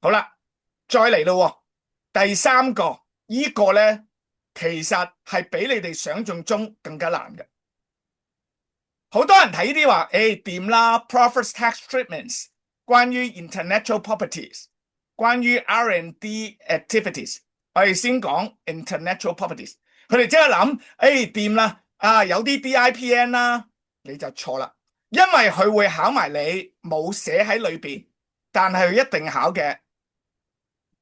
好啦，再嚟咯，第三個，呢個呢，其實係比你哋想象中更加難嘅。好多人睇呢啲話，掂啦 ，profits tax treatments，關於 intellectual properties，關於 R&D activities，我哋先講 intellectual properties，佢哋即刻諗，掂啦，有啲 DIPN 啦，你就錯啦，因為佢會考埋你冇寫喺裏邊，但係佢一定考嘅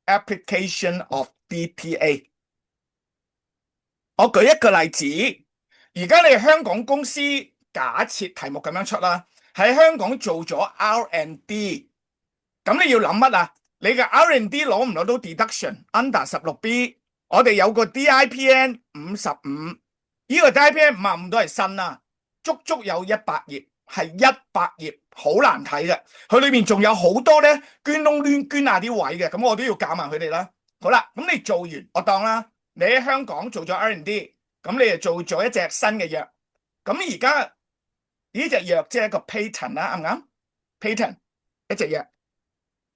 application of DTA。我舉一個例子，而家你香港公司假設題目咁樣出啦，喺香港做咗 R&D， 咁你要諗乜啊？你嘅 R&D 攞唔攞到 deduction under 16B？ 我哋有個 DIPN 55，呢個 DIPN 55都係新啦，足足有100頁，係100頁，好難睇嘅。佢裏面仲有好多咧捐窿捐下啲位嘅，咁我都要教埋佢哋啦。好啦，咁你做完，我當啦，你喺香港做咗 R&D， 咁你就做咗一隻新嘅藥。咁而家呢隻藥即係一個 patent 啦，啱唔啱 ？patent 一隻藥。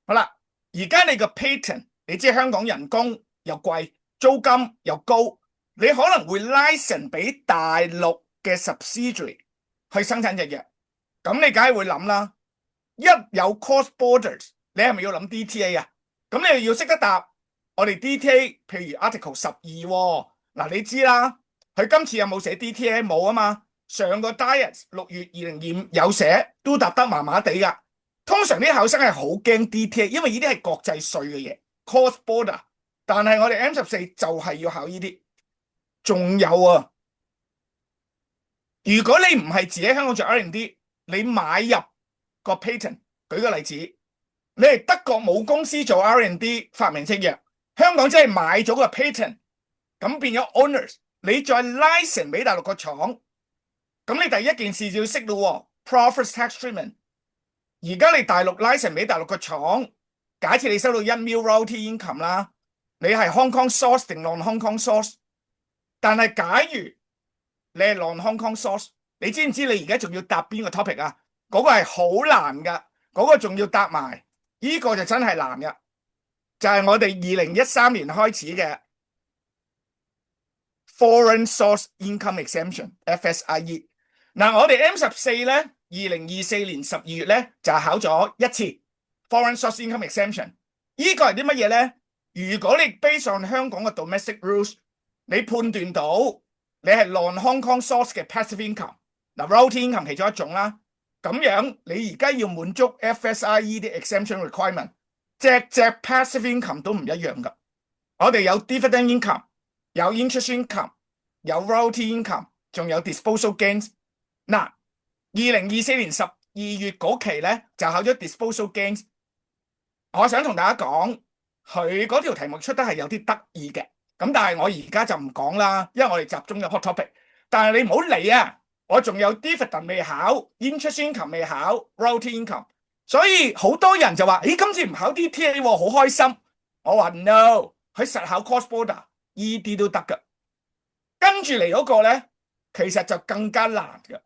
好啦，而家你個 patent， 你知香港人工又貴，租金又高，你可能會 license 俾大陸嘅 subsidiary 去生產隻藥。咁你梗係會諗啦，一有 cross borders， 你係咪要諗 DTA 啊？咁你又要識得答我哋 DTA， 譬如 Article 12，嗱你知啦，佢今次有冇寫 DTA？ 冇啊嘛。上個 Diet 6月2025有寫，都答得麻麻地噶。通常啲考生係好驚 DTA， 因為呢啲係國際稅嘅嘢 ，cross border。但係我哋 M14 就係要考呢啲。仲有啊，如果你唔係自己喺香港做 R&D， 你買入個 patent， 舉個例子，你係德國冇公司做 R&D 發明隻藥，香港真係買咗個 patent， 咁變咗 owners， 你再 license 俾大陸個廠。咁你第一件事就要識咯 ，profits tax treatment。而家你大陸 license 俾大陸個廠，假設你收到1 mil royalty income 啦，你係 Hong Kong source 定 non Hong Kong source？ 但係假如你係 non Hong Kong source， 你知唔知你而家仲要答邊個 topic 啊？嗰個係好難噶，嗰個仲要答埋，呢個就真係難噶，就係我哋2013年開始嘅。Foreign Source Income Exemption (FSIE) 嗱，我哋 M14 咧，2024年12月咧就考咗一次 Foreign Source Income Exemption。呢個係啲乜嘢咧？如果你 based on 香港嘅 domestic rules， 你判斷到你係 non Hong Kong source 嘅 passive income， 嗱 royalty income 其中一種啦，咁樣你而家要滿足 FSIE 啲 exemption requirement， 隻 passive income 都唔一樣噶。我哋有 dividend income， 有 interest income， 有 royalty income， 仲有 disposal gains。嗱，2024年12月嗰期咧就考咗 disposal gains。我想同大家講，佢嗰條題目出得係有啲得意嘅，咁但係我而家就唔講啦，因為我哋集中咗 hot topic。但係你唔好理啊，我仲有 dividend 未考 ，interest income 未考 ，royalty income。所以好多人就話，咦，今次唔考 DTA 喎，好開心。我話 no， 佢實考 cross border， 呢啲都得噶。跟住嚟嗰個咧，其實就更加難嘅。